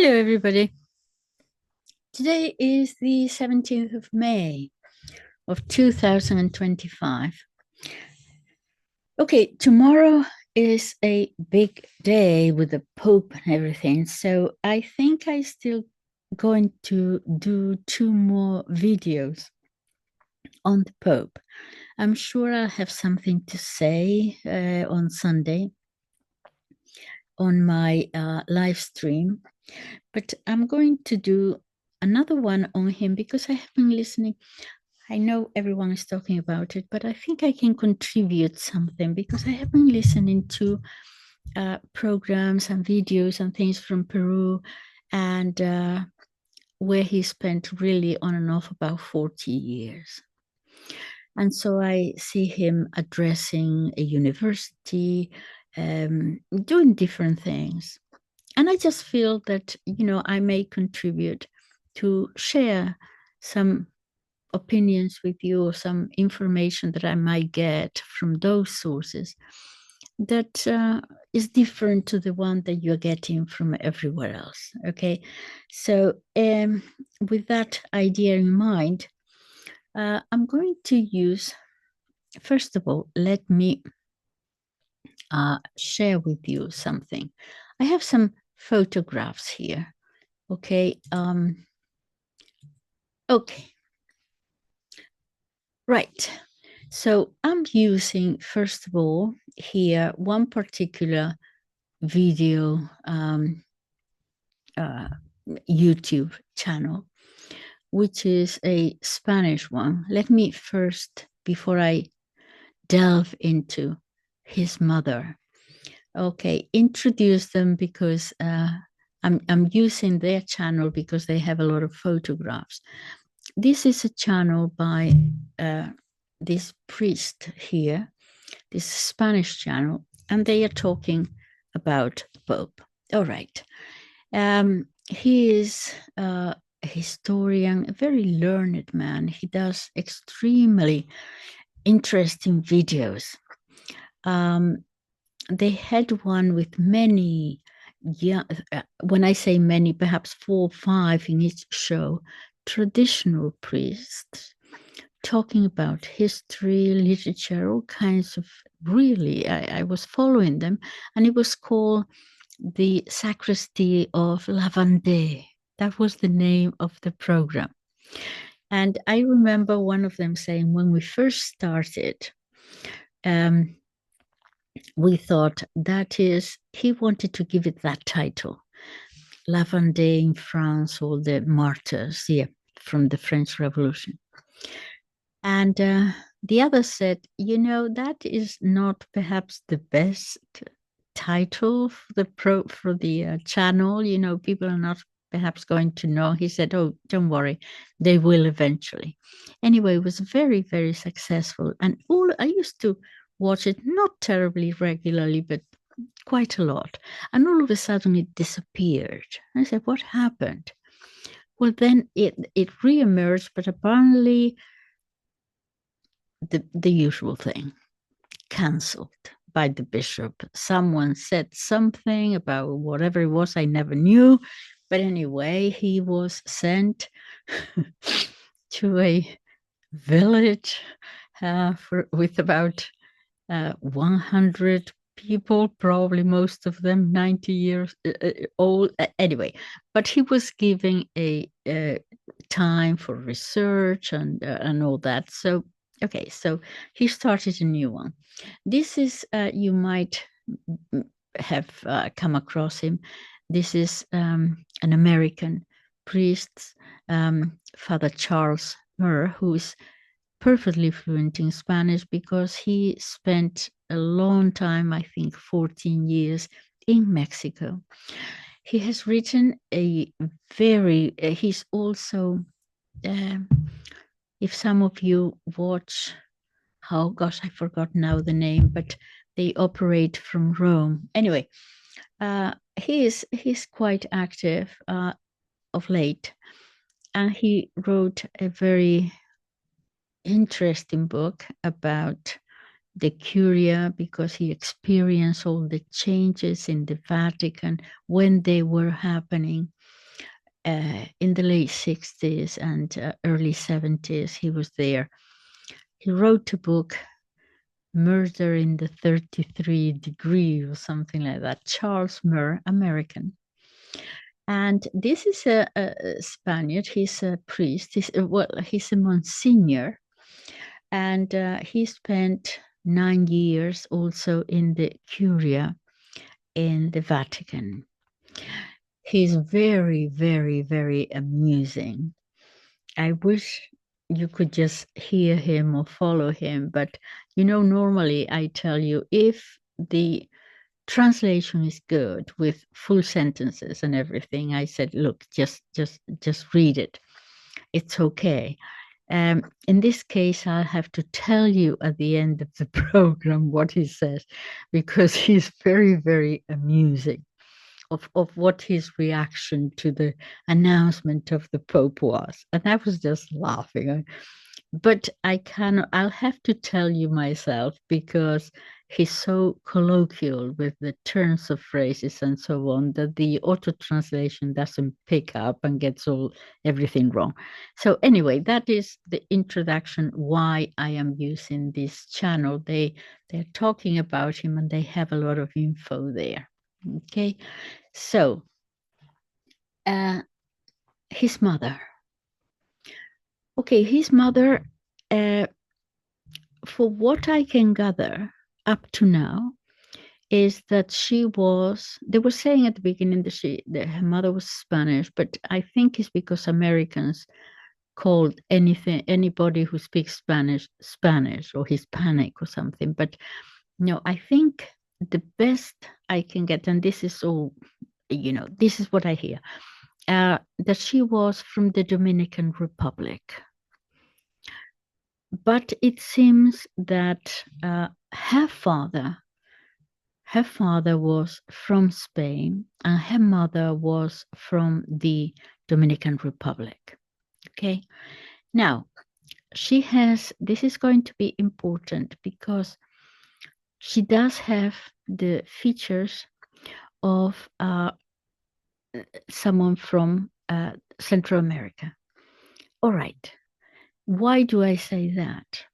Hello, everybody. Today is the 17th of May of 2025. Okay, tomorrow is a big day with the Pope and everything. So I think I still going to do 2 more videos on the Pope. I'm sure I'll have something to say on Sunday on my live stream. But I'm going to do another one on him because I have been listening. I know everyone is talking about it, but I think I can contribute something because I have been listening to programs and videos and things from Peru, and where he spent really on and off about 40 years. And so I see him addressing a university, doing different things. And I just feel that, I may contribute to share some opinions with you or some information that I might get from those sources that is different to the one that you're getting from everywhere else. Okay. So, with that idea in mind, I'm going to use, first of all, let me share with you something. I have some photographs here. Okay. Okay. Right. So I'm using, first of all, here one particular video YouTube channel, which is a Spanish one. Let me first, before I delve into his mother, introduce them because I'm using their channel because they have a lot of photographs. This is a channel by this priest here, this Spanish channel, and they are talking about Pope. All right. He is a historian, a very learned man. He does extremely interesting videos. They had one with many, when I say many, perhaps 4 or 5 in each show, traditional priests talking about history, literature, all kinds of, really, I was following them, and it was called the Sacristy of La Vendée. That was the name of the program. And I remember one of them saying, when we first started, we thought he wanted to give it that title, La Vendée in France, all the martyrs, from the French Revolution. And the other said, that is not perhaps the best title for the channel. People are not perhaps going to know. He said, "Oh, don't worry, they will eventually." Anyway, it was very, very successful, and I used to watch it, not terribly regularly, but quite a lot. And all of a sudden, it disappeared. I said, "What happened?" Well, then it reemerged, but apparently the usual thing, cancelled by the bishop. Someone said something about whatever it was, I never knew. But anyway, he was sent to a village with about 100 people, probably most of them 90 years old. Anyway, but he was giving a time for research and all that. So, okay, so he started a new one. This is, you might have come across him. This is an American priest, Father Charles Murr, who is perfectly fluent in Spanish because he spent a long time, I think 14 years, in Mexico. He has written he's also, if some of you watch, oh gosh, I forgot now the name, but they operate from Rome. Anyway, he's quite active of late, and he wrote a very interesting book about the Curia, because he experienced all the changes in the Vatican when they were happening in the late 60s and early 70s. He was there. He wrote a book, Murder in the 33 Degree, or something like that. Charles Murr, American. And this is a Spaniard. He's a priest. He's a Monsignor. And he spent 9 years also in the Curia in the Vatican. He's very, very, very amusing. I wish you could just hear him or follow him, but normally I tell you, if the translation is good with full sentences and everything, I said, look, just read it. It's okay. In this case, I'll have to tell you at the end of the program what he says, because he's very, very amusing of what his reaction to the announcement of the Pope was. And I was just laughing. But I'll have to tell you myself, because he's so colloquial with the turns of phrases and so on, that the auto translation doesn't pick up and gets everything wrong. So anyway, that is the introduction why I am using this channel. They're talking about him and they have a lot of info there. Okay, so his mother. Okay, his mother, for what I can gather up to now, is that they were saying at the beginning that her mother was Spanish, but I think it's because Americans called anybody who speaks Spanish or Hispanic or something. But no, I think the best I can get, and this is all, this is what I hear, that she was from the Dominican Republic. But it seems that her father was from Spain and her mother was from the Dominican Republic. Okay. Now, this is going to be important because she does have the features of someone from Central America. All right. Why do I say that?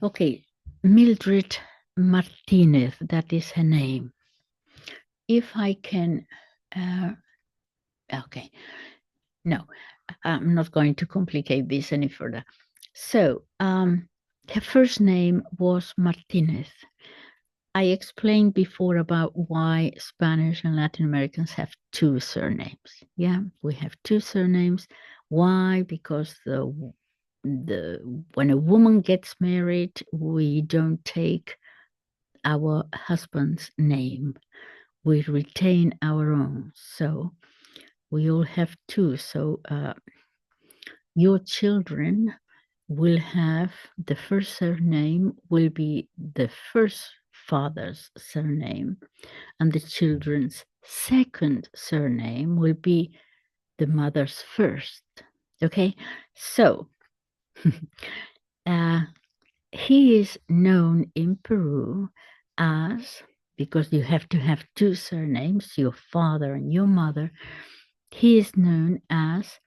Okay, Mildred Martinez, that is her name. If I can, okay, no, I'm not going to complicate this any further. So, her first name was Martinez. I explained before about why Spanish and Latin Americans have two surnames. Yeah, we have two surnames. Why? Because when a woman gets married, we don't take our husband's name. We retain our own. So we all have two. So your children will have the first surname will be the first father's surname, and the children's second surname will be the mother's first. Okay, so he is known in Peru as, because you have to have two surnames, your father and your mother, he is known as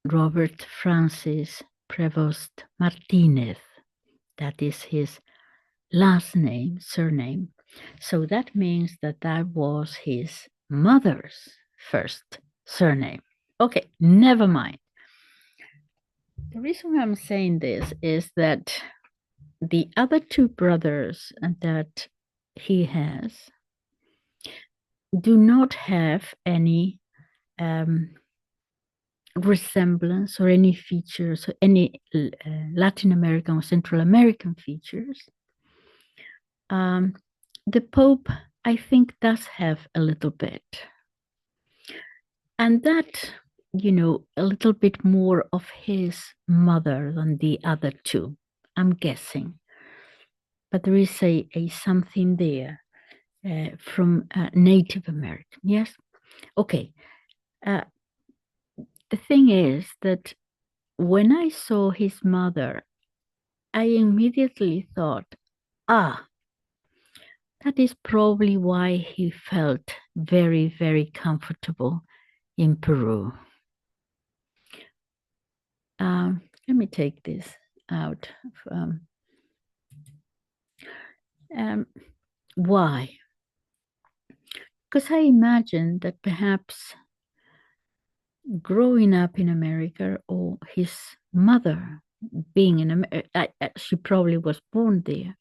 Robert Francis Prevost Martinez. That is his last name, surname. So that means that was his mother's first surname. Okay, never mind. The reason I'm saying this is that the other two brothers that he has do not have any resemblance or any features, or any Latin American or Central American features. The Pope, I think, does have a little bit. And that, a little bit more of his mother than the other two, I'm guessing. But there is a something there from Native American, yes? Okay. The thing is that when I saw his mother, I immediately thought, ah, that is probably why he felt very, very comfortable in Peru. Let me take this out. Um, um, why? Because I imagine that perhaps growing up in America or his mother being in America, she probably was born there.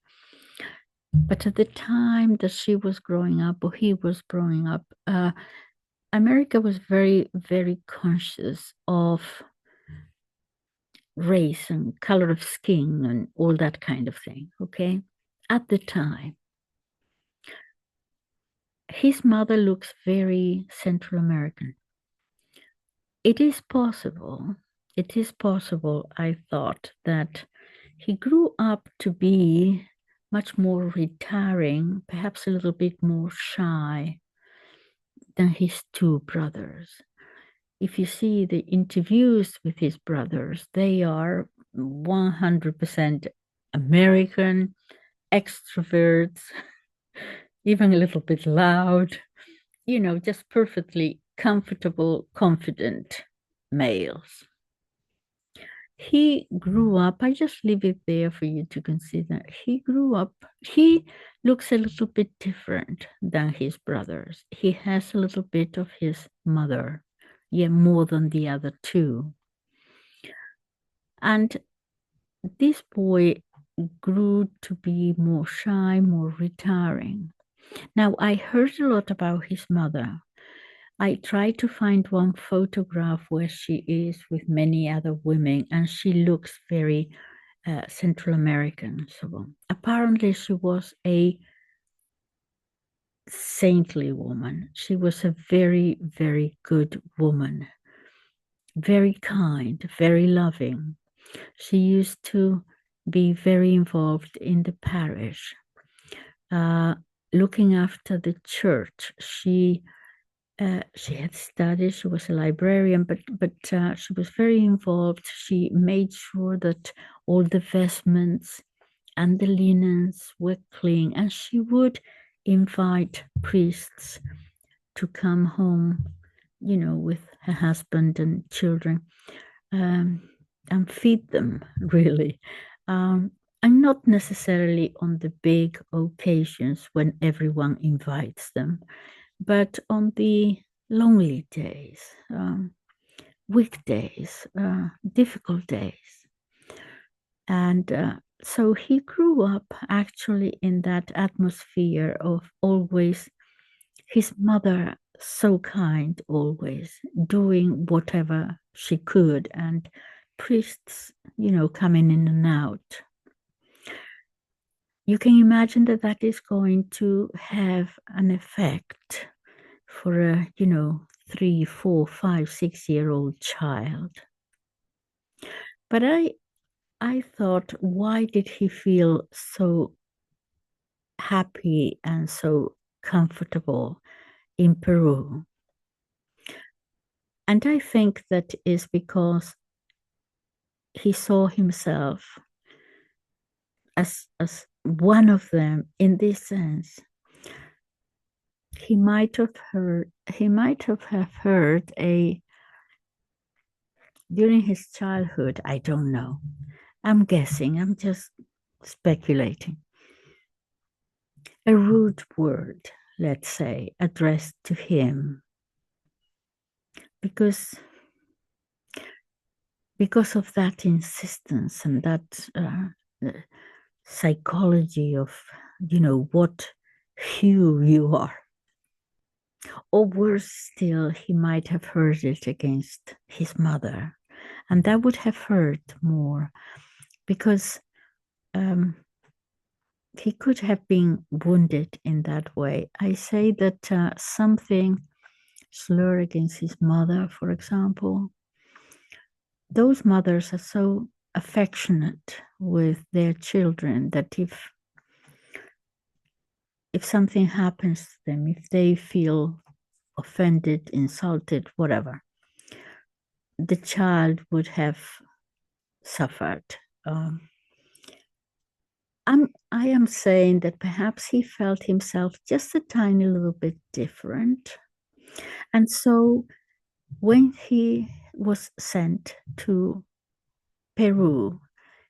But at the time that she was growing up or he was growing up, America was very, very conscious of race and color of skin and all that kind of thing, okay? At the time, his mother looks very Central American. It is possible, I thought, that he grew up to be much more retiring, perhaps a little bit more shy than his two brothers. If you see the interviews with his brothers, they are 100% American, extroverts, even a little bit loud, just perfectly comfortable, confident males. He grew up, I just leave it there for you to consider. He grew up, he looks a little bit different than his brothers. He has a little bit of his mother, yeah, more than the other two. And this boy grew to be more shy, more retiring. Now, I heard a lot about his mother. I tried to find one photograph where she is with many other women, and she looks very Central American. So apparently, she was a saintly woman. She was a very, very good woman, very kind, very loving. She used to be very involved in the parish, uh, looking after the church. She had studied. She was a librarian, but she was very involved. She made sure that all the vestments and the linens were clean, and she would invite priests to come home, with her husband and children, um, and feed them. Really, and not necessarily on the big occasions when everyone invites them, but on the lonely days, weekdays, difficult days. And so he grew up actually in that atmosphere of always his mother, so kind, always doing whatever she could, and priests, coming in and out. You can imagine that that is going to have an effect for a, 3, 4, 5, 6 year old child. But I thought, why did he feel so happy and so comfortable in Peru? And I think that is because he saw himself as one of them in this sense. He might have heard a during his childhood, I don't know. I'm guessing, I'm just speculating. A rude word, let's say, addressed to him because of that insistence and that psychology of, what hue you are. Or worse still, he might have heard it against his mother. And that would have hurt more because he could have been wounded in that way. I say that something slur against his mother, for example, those mothers are so affectionate with their children that if something happens to them, if they feel offended, insulted, whatever, the child would have suffered. I am saying that perhaps he felt himself just a tiny little bit different. And so when he was sent to Peru,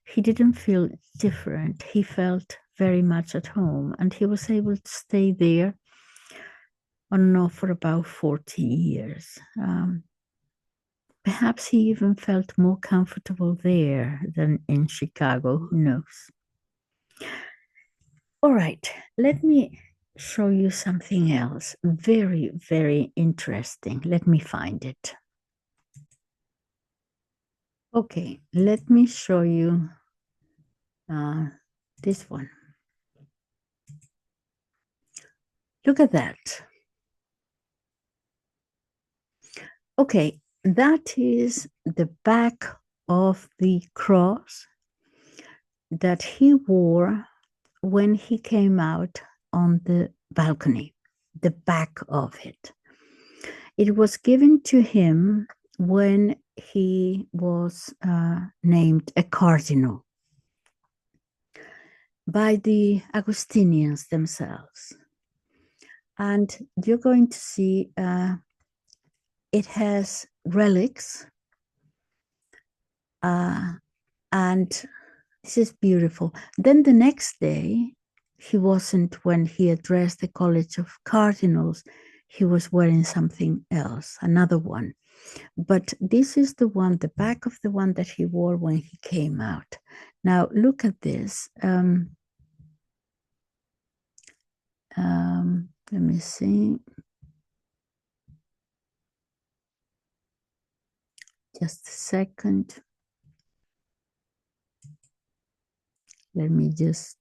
he didn't feel different. He felt very much at home, and he was able to stay there on and off for about 40 years. Perhaps he even felt more comfortable there than in Chicago, who knows? All right, let me show you something else. Very, very interesting. Let me find it. Okay, let me show you this one. Look at that. Okay, that is the back of the cross that he wore when he came out on the balcony, the back of it. It was given to him when he was named a cardinal by the Augustinians themselves. And you're going to see it has relics. And this is beautiful. Then the next day, he wasn't, when he addressed the College of Cardinals, he was wearing something else, another one. But this is the one, the back of the one that he wore when he came out. Now, look at this. Let me see. Just a second. Let me just.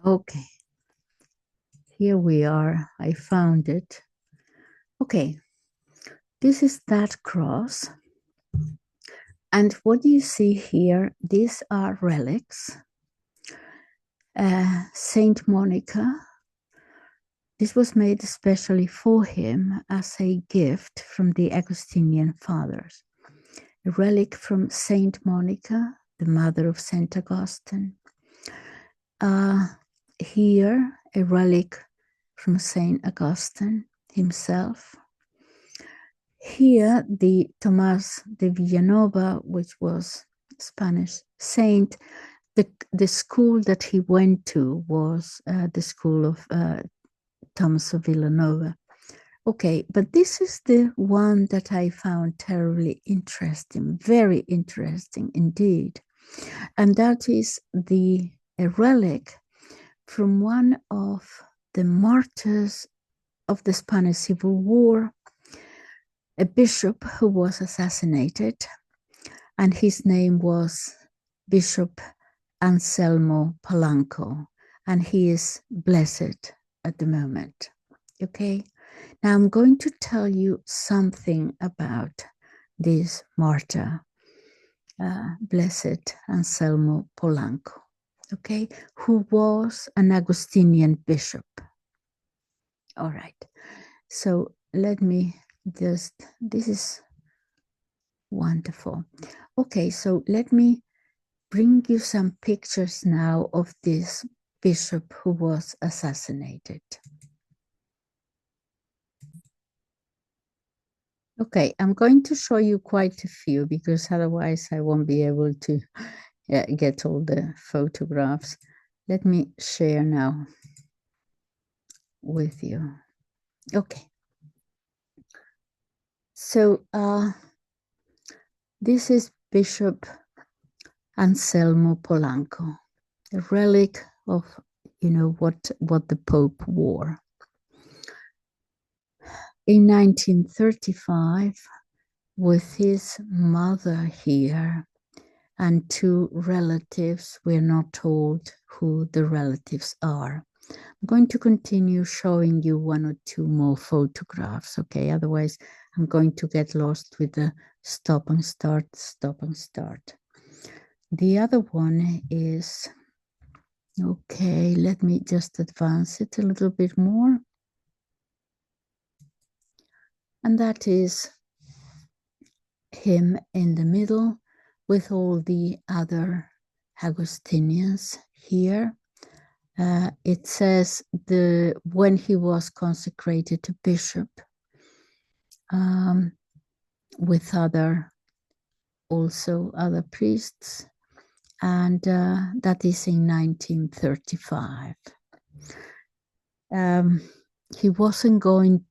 Okay. Here we are. I found it. Okay. This is that cross. And what you see here, these are relics. Saint Monica. This was made especially for him as a gift from the Augustinian fathers. A relic from Saint Monica, the mother of Saint Augustine. Here, a relic from Saint Augustine himself. Here, the Tomás de Villanova, which was Spanish saint. The school that he went to was the school of Thomas of Villanova. Okay, but this is the one that I found terribly interesting, very interesting indeed. And that is a relic from one of the martyrs of the Spanish Civil War, a bishop who was assassinated, and his name was Bishop Anselmo Polanco, and he is blessed at the moment. Okay, now I'm going to tell you something about this martyr, Blessed Anselmo Polanco, okay, who was an Augustinian bishop. All right, so let me just, this is wonderful. Okay, so let me bring you some pictures now of this bishop who was assassinated. Okay, I'm going to show you quite a few because otherwise I won't be able to get all the photographs. Let me share now with you. Okay. So this is Bishop Anselmo Polanco, a relic of, you know, what the Pope wore. In 1935, with his mother here and two relatives, we're not told who the relatives are. I'm going to continue showing you one or two more photographs, okay? Otherwise, I'm going to get lost with the stop and start, stop and start. The other one is, okay, let me just advance it a little bit more. And that is him in the middle with all the other Augustinians here. It says when he was consecrated to bishop with other priests, and that is in 1935. He wasn't going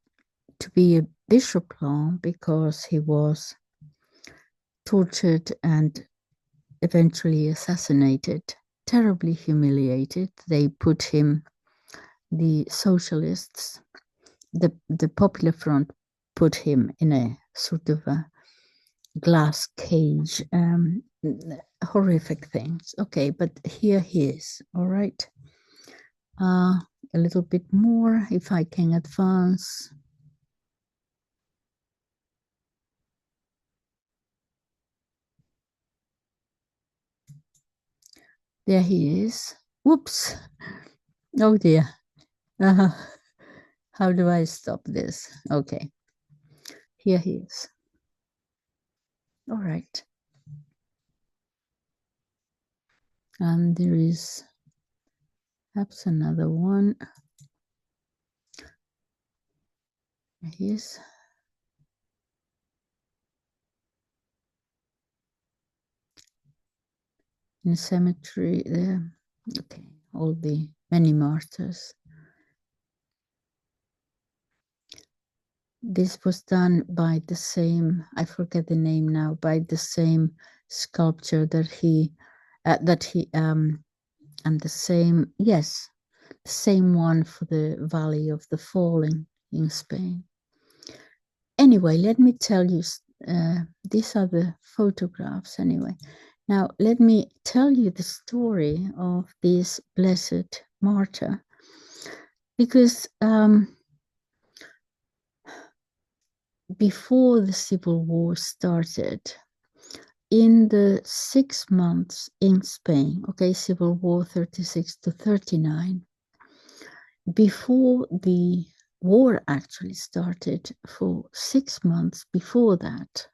to be a bishop long because he was tortured and eventually assassinated, terribly humiliated. They put him, the socialists, the Popular Front put him in a sort of a glass cage, horrific things. Okay, but here he is, all right. A little bit more, if I can advance. There he is. Whoops. Oh dear. How do I stop this? Okay. Here he is. All right. And there is perhaps another one. There he is. In the cemetery there. Okay. All the many martyrs. This was done by the same, I forget the name now, by the same sculptor that he, and the same, yes, the same one for the Valley of the Fallen in Spain. Anyway, let me tell you, these are the photographs anyway. Now, let me tell you the story of this blessed martyr, because before the Civil War started, in the 6 months in Spain, okay, Civil War 36 to 39, before the war actually started, for 6 months before that,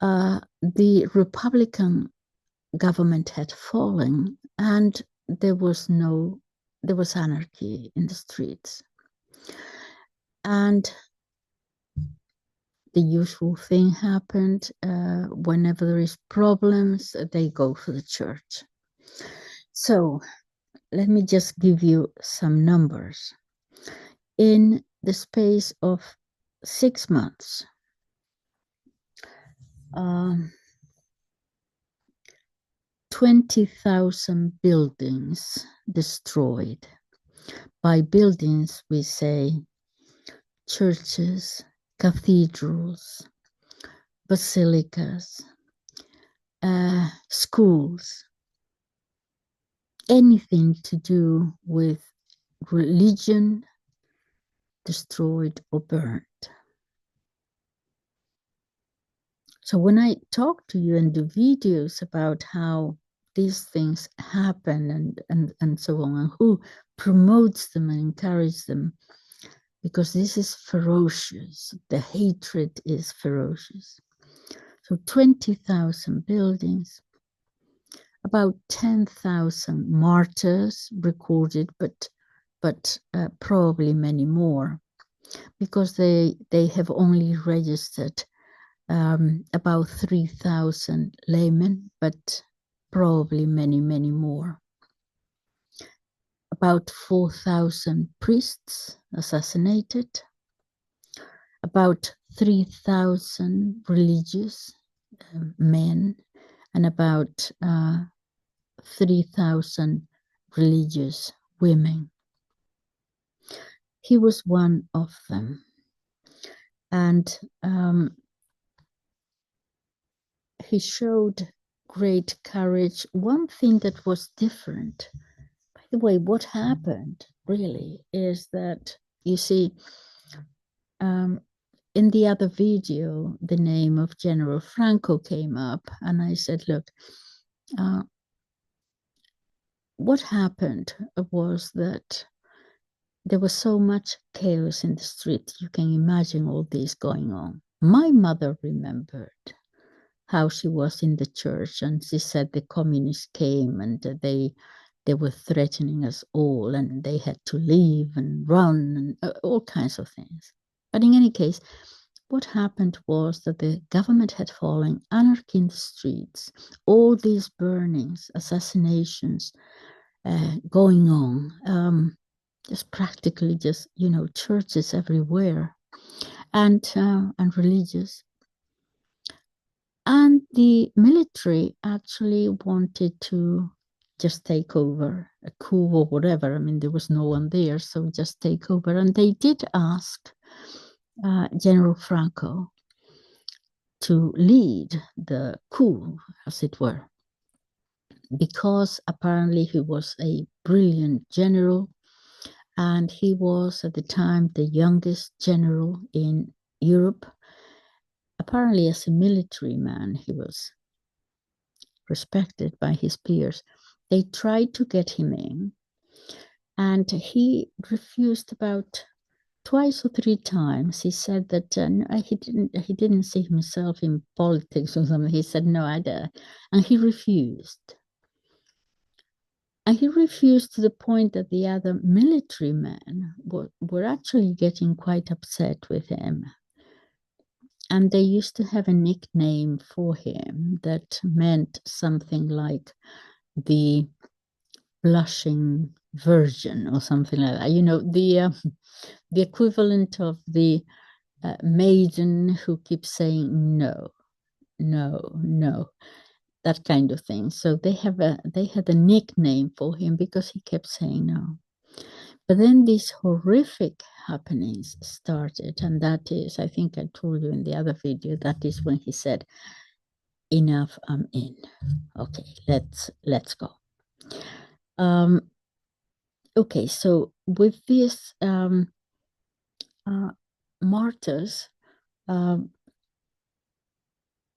the Republican government had fallen and there was anarchy in the streets. And the usual thing happened. Whenever there is problems, they go for the church. So let me just give you some numbers. In the space of 6 months, 20,000 buildings destroyed. By buildings, we say churches, cathedrals, basilicas, schools, anything to do with religion destroyed or burned. So when I talk to you and do videos about how these things happen and so on, and who promotes them and encourages them, because this is ferocious, the hatred is ferocious. So 20,000 buildings, about 10,000 martyrs recorded, but probably many more, because they have only registered about 3,000 laymen, but probably many, many more. About 4,000 priests assassinated, about 3,000 religious men, and about 3,000 religious women. He was one of them. And he showed great courage. One thing that was different, by the way, what happened really is that, you see, in the other video, the name of General Franco came up, and I said, look, what happened was that there was so much chaos in the street. You can imagine all this going on. My mother remembered how she was in the church, and she said the communists came and they were threatening us all, and they had to leave and run and all kinds of things. But in any case, what happened was that the government had fallen, anarchy in the streets, all these burnings, assassinations going on, just practically just, churches everywhere, and religious. And the military actually wanted to just take over, a coup or whatever. I mean, there was no one there, so just take over. And they did ask General Franco to lead the coup, as it were, because apparently he was a brilliant general, and he was at the time the youngest general in Europe. Apparently, as a military man, he was respected by his peers. They tried to get him in, and he refused about twice or three times. He said that he didn't see himself in politics or something. He said no, and he refused. And he refused to the point that the other military men were actually getting quite upset with him. And they used to have a nickname for him that meant something like the blushing virgin or something like that. The equivalent of the maiden who keeps saying no, no, no, that kind of thing. So they had a nickname for him because he kept saying no. But then these horrific happenings started, and that is, I think I told you in the other video, that is when he said, "Enough, I'm in. Okay, let's go." Okay, so with these martyrs,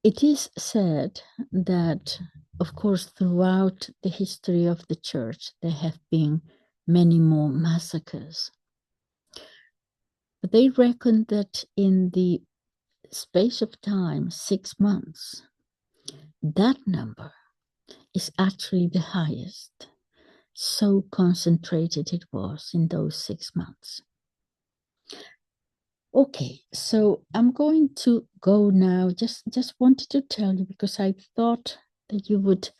it is said that, of course, throughout the history of the church, there have been many more massacres. But they reckon that in the space of time, 6 months, that number is actually the highest. So concentrated it was in those 6 months. Okay, so I'm going to go now. Just wanted to tell you because I thought that you would,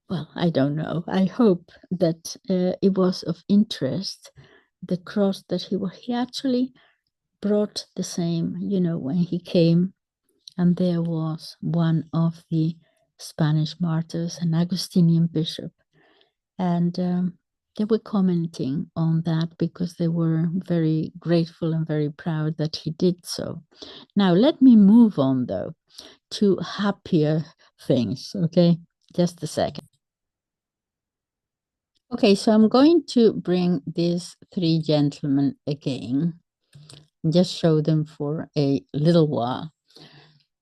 well, I don't know. I hope that it was of interest, the cross that he actually brought the same, when he came, and there was one of the Spanish martyrs, an Augustinian bishop, and they were commenting on that because they were very grateful and very proud that he did so. Now, let me move on, though, to happier things, okay? Just a second. Okay, so I'm going to bring these three gentlemen again, just show them for a little while,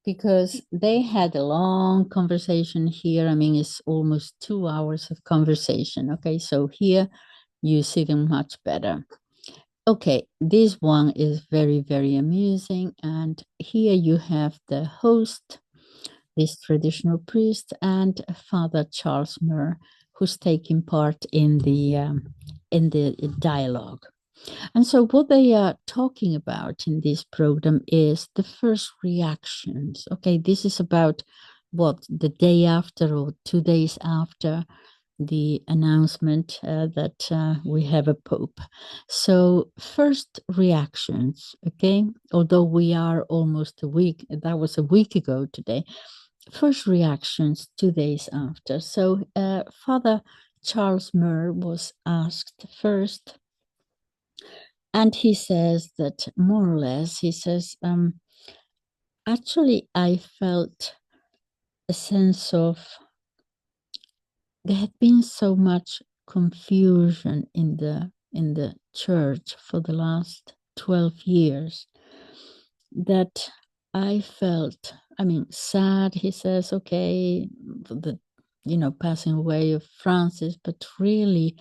because they had a long conversation here. I mean, it's almost 2 hours of conversation. Okay, so here you see them much better. Okay, this one is very, very amusing. And here you have the host, this traditional priest, and Father Charles Murr, who's taking part in the dialogue. And so what they are talking about in this program is the first reactions. Okay, this is about what, the day after or 2 days after the announcement that we have a pope. So first reactions, okay, although we are almost a week, that was a week ago today, first reactions 2 days after. So Father Charles Murr was asked first, and he says that more or less, he says, actually, I felt a sense of, there had been so much confusion in the church for the last 12 years that I felt, I mean, sad. He says, okay, for the passing away of Francis, but really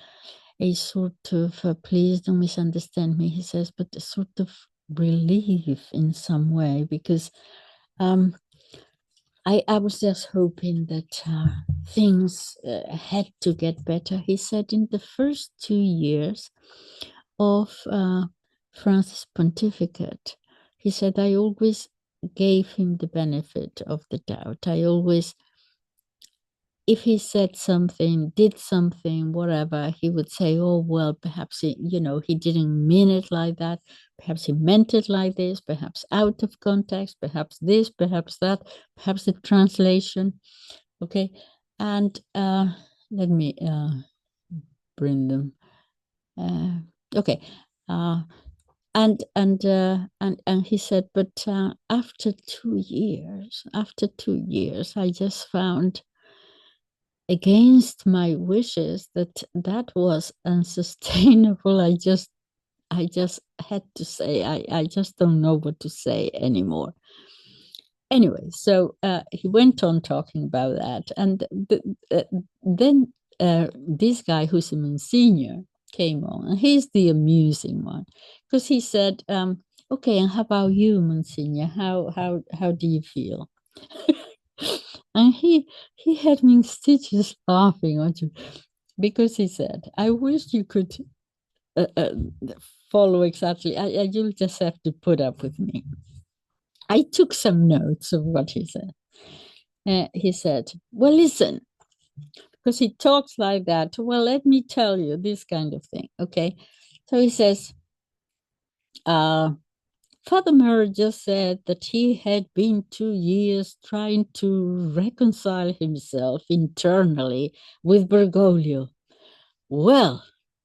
a sort of, please don't misunderstand me, he says, but a sort of relief in some way, because I was just hoping that things had to get better. He said in the first 2 years of Francis' pontificate, he said, I always gave him the benefit of the doubt. I always, if he said something, did something, whatever, he would say, oh, well, perhaps he didn't mean it like that. Perhaps he meant it like this, perhaps out of context, perhaps this, perhaps that, perhaps the translation. Okay. And let me bring them. Okay. And he said, but after 2 years, I just found, against my wishes, that was unsustainable. I just had to say, I just don't know what to say anymore. Anyway, so he went on talking about that, and then this guy who's a Monsignor came on, and he's the amusing one, because he said, okay, and how about you, Monsignor? How do you feel? And he had me in stitches laughing, because he said, I wish you could follow exactly. You'll just have to put up with me. I took some notes of what he said. He said, well, listen, because he talks like that. Well, let me tell you this kind of thing. Okay. So he says, Father Murray just said that he had been 2 years trying to reconcile himself internally with Bergoglio. Well,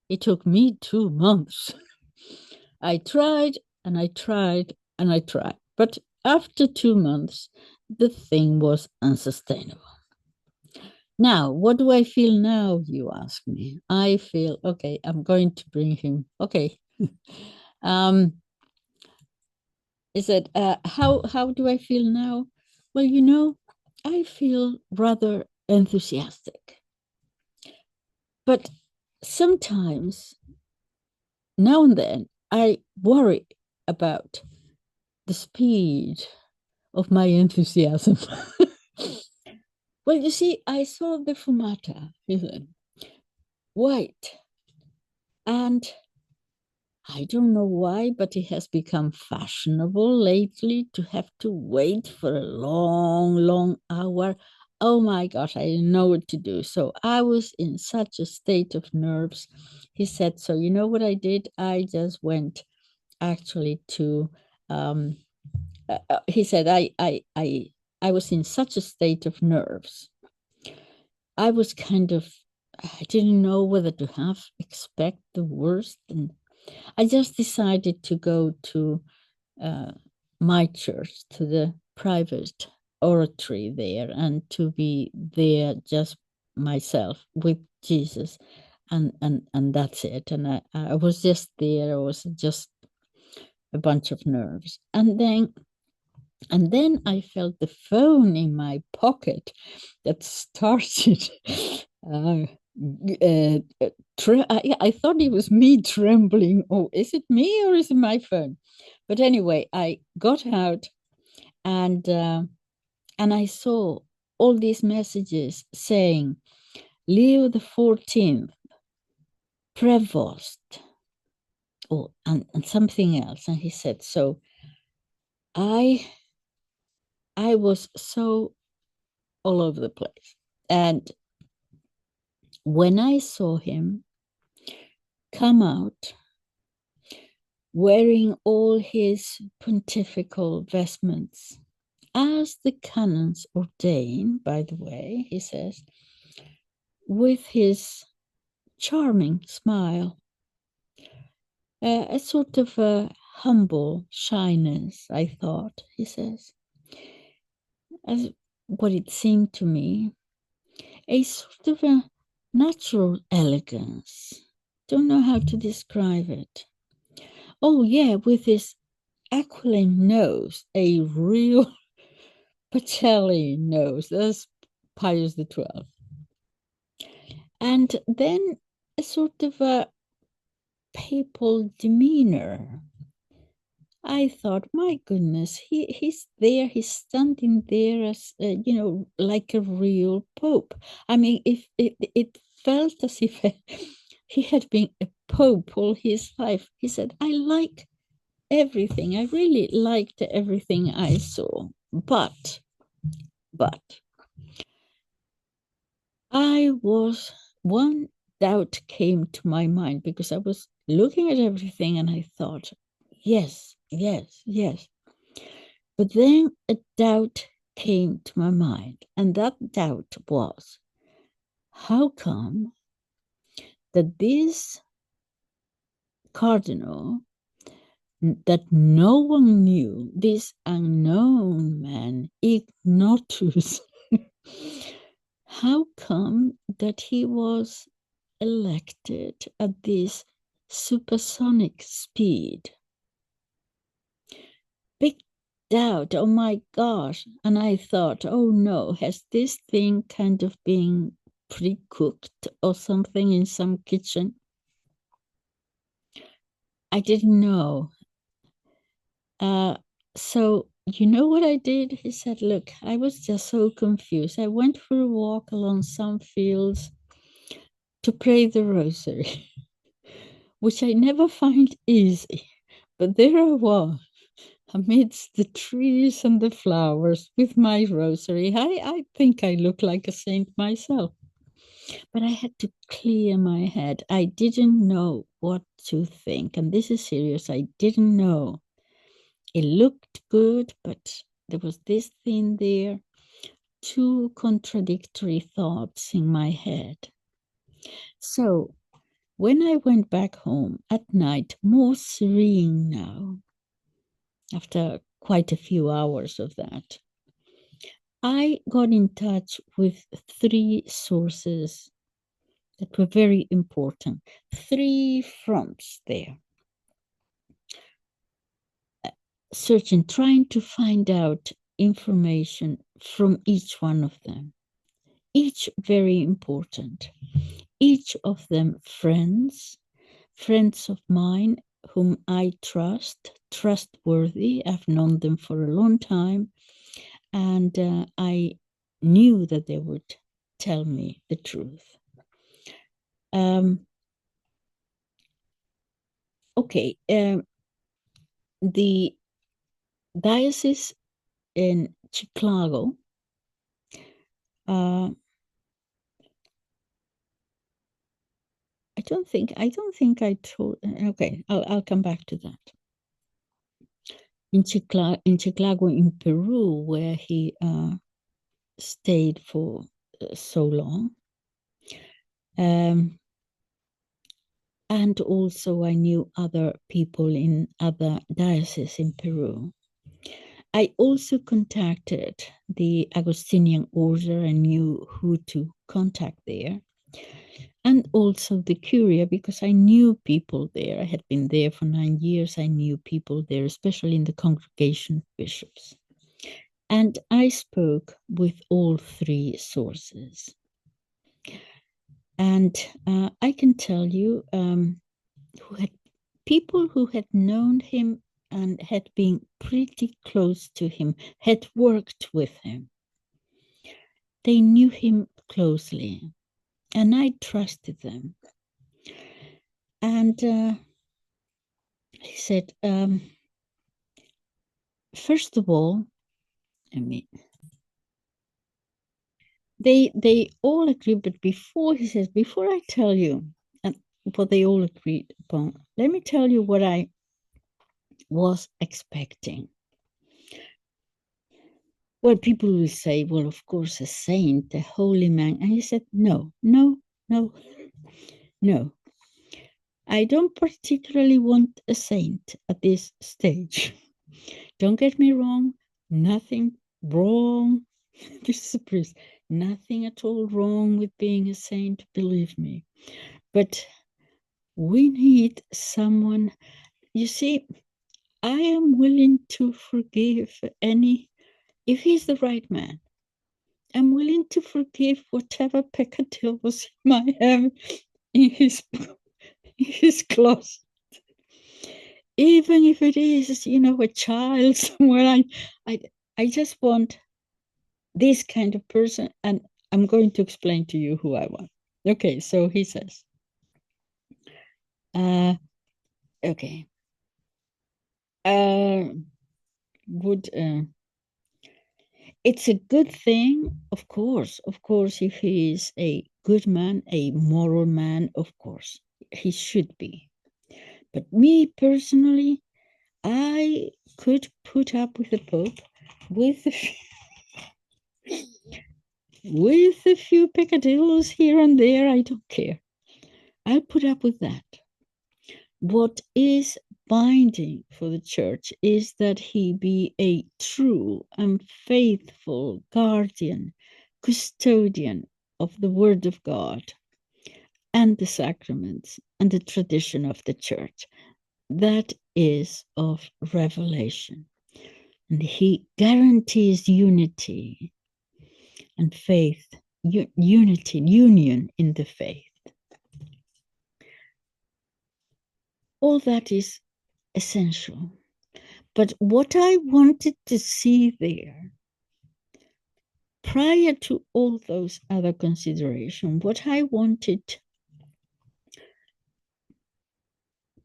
it took me 2 months. I tried and I tried and I tried. But after 2 months, the thing was unsustainable. Now, what do I feel now, you ask me? I feel, okay, I'm going to bring him. Okay. He said, how do I feel now? Well, I feel rather enthusiastic. But sometimes, now and then, I worry about the speed of my enthusiasm. Well, you see, I saw the fumata, he said, white, and I don't know why, but it has become fashionable lately to have to wait for a long, long hour. Oh my gosh, I didn't know what to do. So I was in such a state of nerves. He said, so you know what I did? I just went actually to, he said, I was in such a state of nerves. I was I didn't know whether to expect the worst, and I just decided to go to my church, to the private oratory there, and to be there just myself with Jesus, and that's it. And I was just there. I was just a bunch of nerves, and then I felt the phone in my pocket that started. I thought it was me trembling. Oh, is it me or is it my phone? But anyway, I got out and I saw all these messages saying Leo the 14th, Prevost, and something else. And he said, so I was so all over the place. And when I saw him come out wearing all his pontifical vestments, as the canons ordain, by the way, he says, with his charming smile, a sort of a humble shyness, I thought, he says, as what it seemed to me, a sort of a natural elegance. Don't know how to describe it. Oh, yeah, with his aquiline nose, a real Pacelli nose. That's Pius XII. And then a sort of a papal demeanor. I thought, my goodness, he's there, he's standing there as, like a real pope. I mean, if it felt as if he had been a pope all his life. He said, I like everything. I really liked everything I saw. But one doubt came to my mind because I was looking at everything and I thought, yes, yes, yes. But then a doubt came to my mind, and that doubt was, how come that this cardinal that no one knew, this unknown man, Ignatius, how come that he was elected at this supersonic speed? Big doubt, oh my gosh. And I thought, oh no, has this thing kind of been pre-cooked or something in some kitchen? I didn't know. So you know what I did? He said, look, I was just so confused. I went for a walk along some fields to pray the rosary, which I never find easy. But there I was, amidst the trees and the flowers with my rosary. I think I look like a saint myself. But I had to clear my head. I didn't know what to think. And this is serious. I didn't know. It looked good, but there was this thing there, two contradictory thoughts in my head. So when I went back home at night, more serene now, after quite a few hours of that, I got in touch with three sources that were very important, three fronts there, searching, trying to find out information from each one of them, each very important, each of them friends of mine whom I trustworthy. I've known them for a long time, and I knew that they would tell me the truth. Okay, the diocese in Chicago, I don't think I told. Okay, I'll come back to that. In Chiclago, in Peru, where he stayed for so long. And also I knew other people in other dioceses in Peru. I also contacted the Augustinian order and knew who to contact there. And also the Curia, because I knew people there. I had been there for 9 years. I knew people there, especially in the congregation of bishops. And I spoke with all three sources. And I can tell you, people who had known him and had been pretty close to him, had worked with him. They knew him closely, and I trusted them. And he said, first of all, they all agreed, but before I tell you what they all agreed upon, let me tell you what I was expecting. Well, people will say, well, of course, a saint, a holy man. And he said, no. I don't particularly want a saint at this stage. Don't get me wrong, nothing wrong. This is a priest. Nothing at all wrong with being a saint, believe me. But we need someone. You see, I am willing to forgive if he's the right man. I'm willing to forgive whatever peccadillos he might have in his closet. even if it is, a child somewhere. I just want this kind of person, and I'm going to explain to you who I want. Okay, so he says, okay, would it's a good thing, of course, if he is a good man, a moral man, of course, he should be. But me personally, I could put up with the Pope with with a few peccadillos here and there. I don't care. I'll put up with that. What is binding for the church is that he be a true and faithful guardian, custodian of the Word of God and the sacraments and the tradition of the church. That is of revelation. And he guarantees unity and faith, unity, union in the faith. All that is essential. But what I wanted to see there, prior to all those other considerations, what I wanted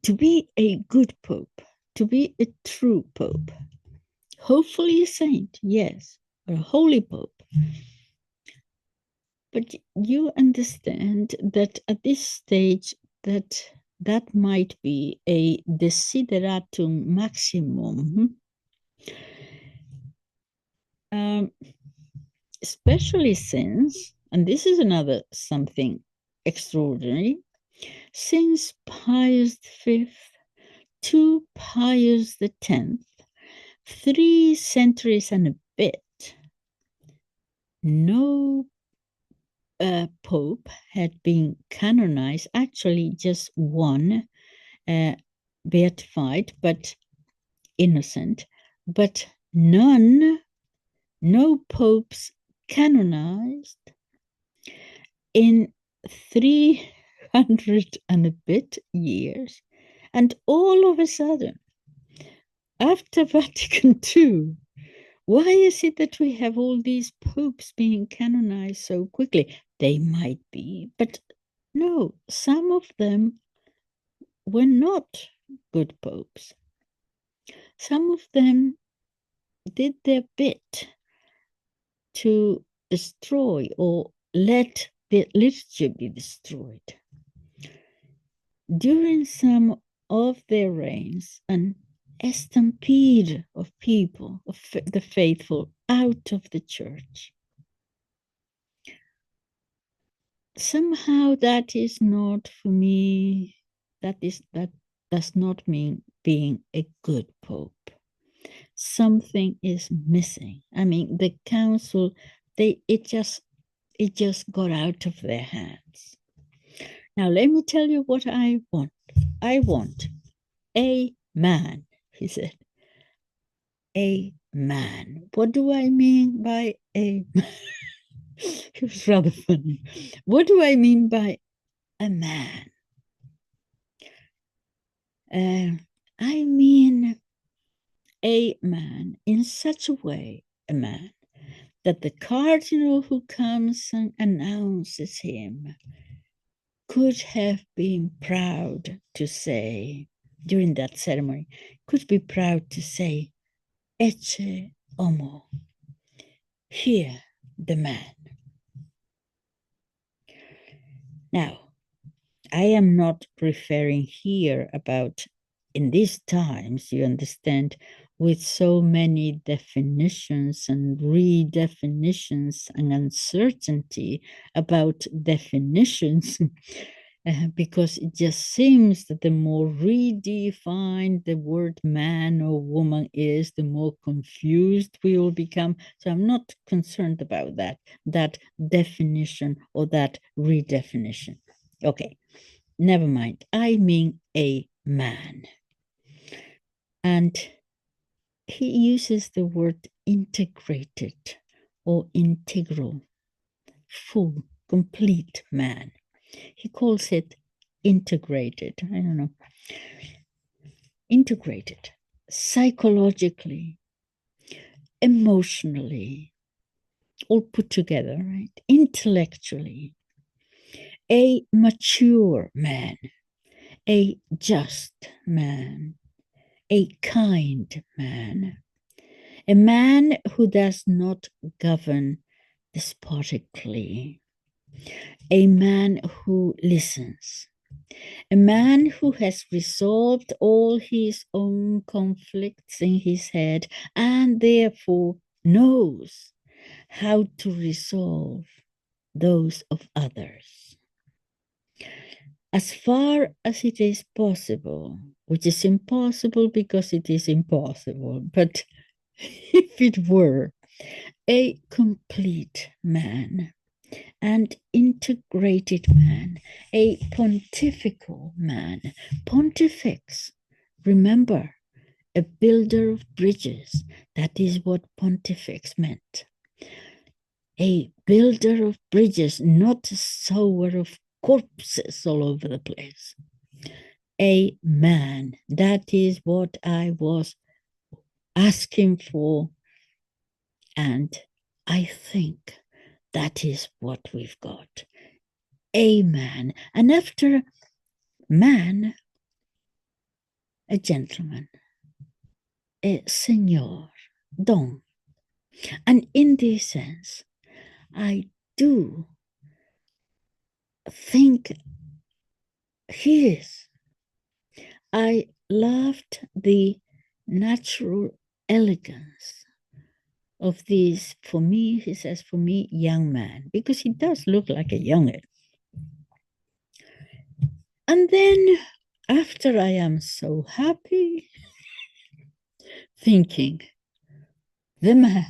to be a good pope, to be a true pope, hopefully a saint, yes, or a holy pope. But you understand that at this stage, that might be a desideratum maximum, especially since, and this is another something extraordinary, since Pius V to Pius X, 3 centuries and a bit, no pope had been canonized, actually just one, beatified, but innocent, but no popes canonized in 300 and a bit years. And all of a sudden, after Vatican II, why is it that we have all these popes being canonized so quickly? They might be, but no, some of them were not good popes. Some of them did their bit to destroy or let the liturgy be destroyed. During some of their reigns, an stampede of people, of the faithful, out of the church. Somehow that is not for me, that does not mean being a good pope. Something is missing. I mean, the council, it just got out of their hands. Now let me tell you what I want. I want a man, he said. A man. What do I mean by a man? It was rather funny. What do I mean by a man? I mean a man in such a way, a man, that the cardinal who comes and announces him could have been proud to say, during that ceremony, could be proud to say, Ecce homo, here the man. Now, I am not referring here about in these times, you understand, with so many definitions and redefinitions and uncertainty about definitions, because it just seems that the more redefined the word man or woman is, the more confused we will become. So I'm not concerned about that definition or that redefinition. Okay, never mind. I mean a man. And he uses the word integrated or integral, full, complete man. He calls it integrated. I don't know. integrated psychologically, emotionally, all put together, right? Intellectually, a mature man, a just man, a kind man, a man who does not govern despotically, a man who listens, a man who has resolved all his own conflicts in his head and therefore knows how to resolve those of others. As far as it is possible, which is impossible because it is impossible, but if it were, a complete man, and integrated man, a pontifical man. Pontifex, remember, a builder of bridges. That is what pontifex meant. A builder of bridges, not a sower of corpses all over the place. A man, that is what I was asking for, and I think that is what we've got. A man, and after man, a gentleman, a senor, don. And in this sense, I do think he is. I loved the natural elegance of this, for me, he says, for me, young man, because he does look like a youngin. And then after I am so happy, thinking, the man,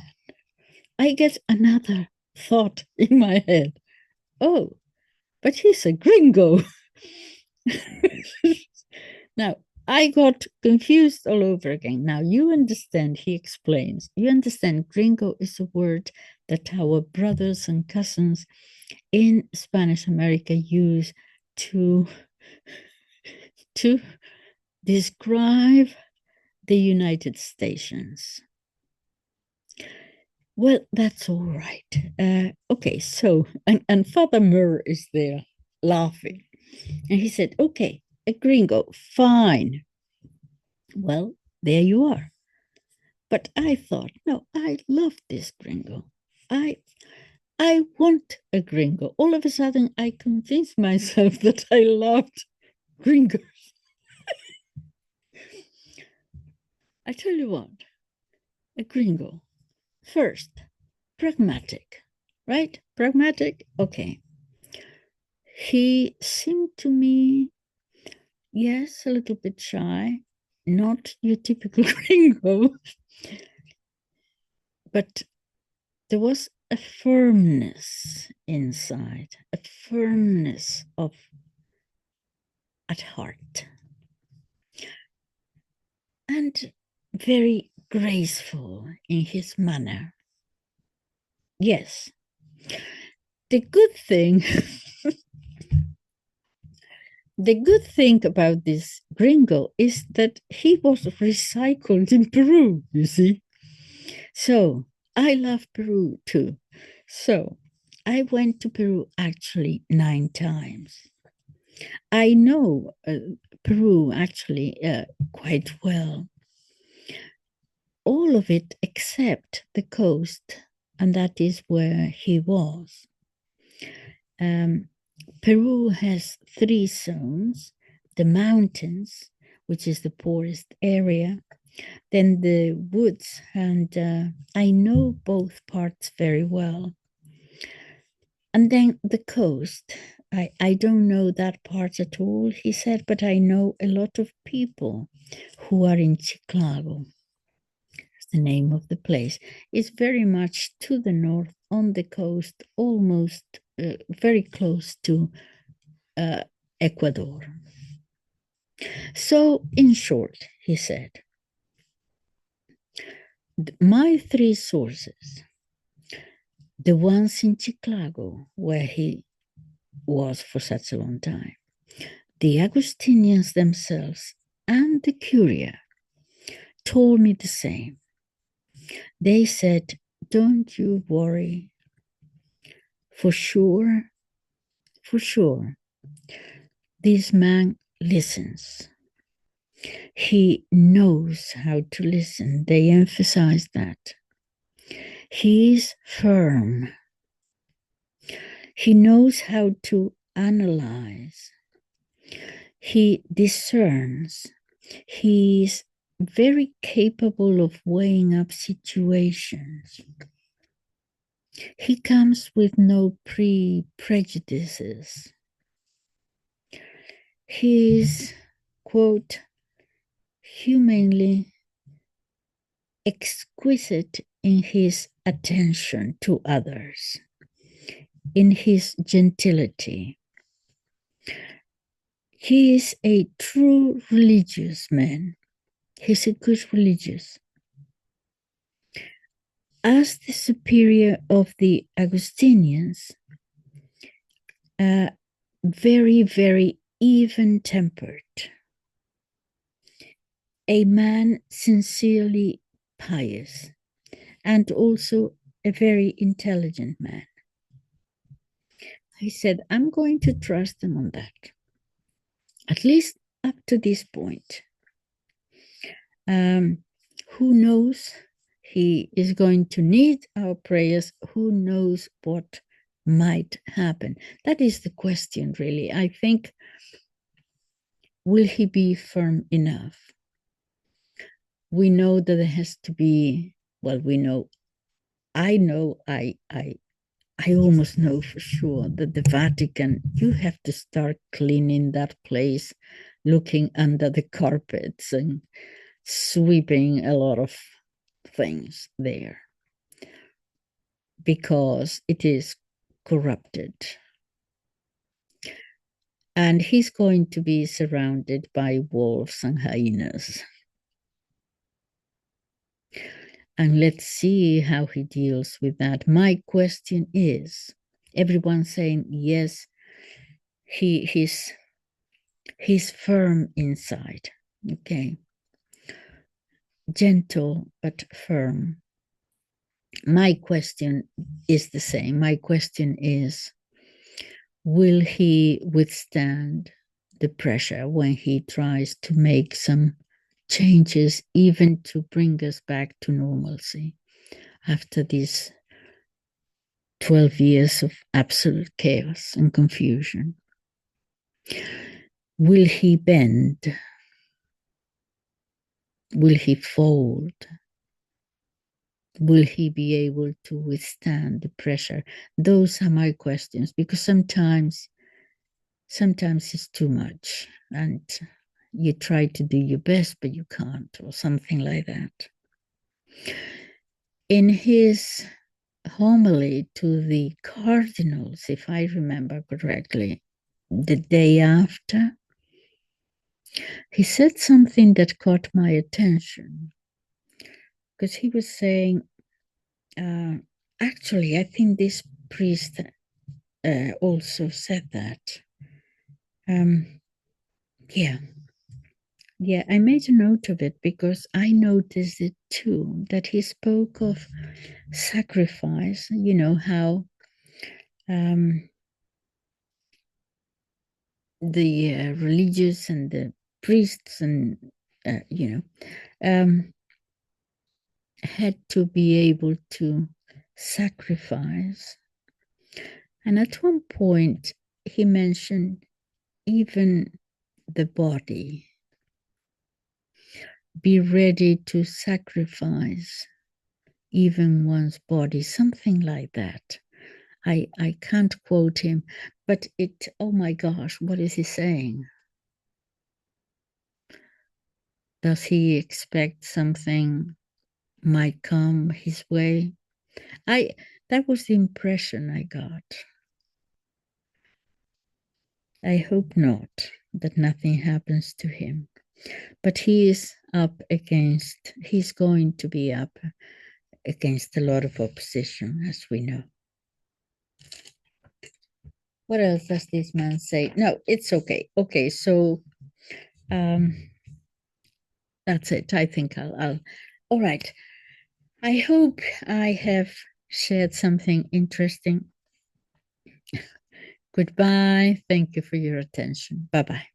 I get another thought in my head. Oh, but he's a gringo. Now, I got confused all over again. Now, you understand, he explains, you understand, gringo is a word that our brothers and cousins in Spanish America use to describe the United States. Well, that's all right. Okay, so, and Father Murr is there laughing. And he said, okay, a gringo, fine. Well, there you are. But I thought, no, I love this gringo. I want a gringo. All of a sudden, I convinced myself that I loved gringos. I tell you what, a gringo. First, pragmatic, right? Pragmatic, okay. He seemed to me, yes, a little bit shy, not your typical gringo, but there was a firmness inside, a firmness of at heart, and very graceful in his manner. Yes, the good thing the good thing about this gringo is that he was recycled in Peru, you see. So I love Peru too. So I went to Peru actually 9 times. I know Peru actually quite well. All of it except the coast, and that is where he was. Peru has 3 zones: the mountains, which is the poorest area, then the woods, and I know both parts very well. And then the coast. I don't know that part at all, he said, but I know a lot of people who are in Chicago. That's the name of the place. It's very much to the north on the coast, almost very close to Ecuador. So, in short, he said, my 3 sources, the ones in Chicago, where he was for such a long time, the Augustinians themselves, and the courier told me the same. They said, don't you worry, for sure, this man listens. He knows how to listen. They emphasize that. He is firm. He knows how to analyze. He discerns. He is very capable of weighing up situations. He comes with no prejudices. He is, quote, humanly exquisite in his attention to others, in his gentility. He is a true religious man. He's a good religious. As the superior of the Augustinians, very, very even-tempered, a man sincerely pious, and also a very intelligent man. I said, I'm going to trust them on that, at least up to this point. Who knows? He is going to need our prayers. Who knows what might happen? That is the question, really. I think, will he be firm enough? We know that there has to be, well, I almost know for sure that the Vatican, you have to start cleaning that place, looking under the carpets and sweeping a lot of things there, because it is corrupted. And he's going to be surrounded by wolves and hyenas. And let's see how he deals with that. My question is, everyone's saying, yes, he's firm inside, okay? Gentle but firm. My question is the same. My question is, will he withstand the pressure when he tries to make some changes, even to bring us back to normalcy after these 12 years of absolute chaos and confusion? Will he bend? Will he fold? Will he be able to withstand the pressure? Those are my questions, because sometimes it's too much and you try to do your best, but you can't, or something like that. In his homily to the cardinals, if I remember correctly, the day after, he said something that caught my attention, because he was saying, actually, I think this priest also said that. Yeah, I made a note of it because I noticed it too, that he spoke of sacrifice, you know, how the religious and the priests and, had to be able to sacrifice. And at one point, he mentioned even the body, be ready to sacrifice even one's body, something like that. I can't quote him, but oh my gosh, what is he saying? Does he expect something might come his way? That was the impression I got. I hope not, that nothing happens to him. But he's going to be up against a lot of opposition, as we know. What else does this man say? No, it's okay. Okay, so that's it. I think I'll. All right. I hope I have shared something interesting. Goodbye. Thank you for your attention. Bye bye.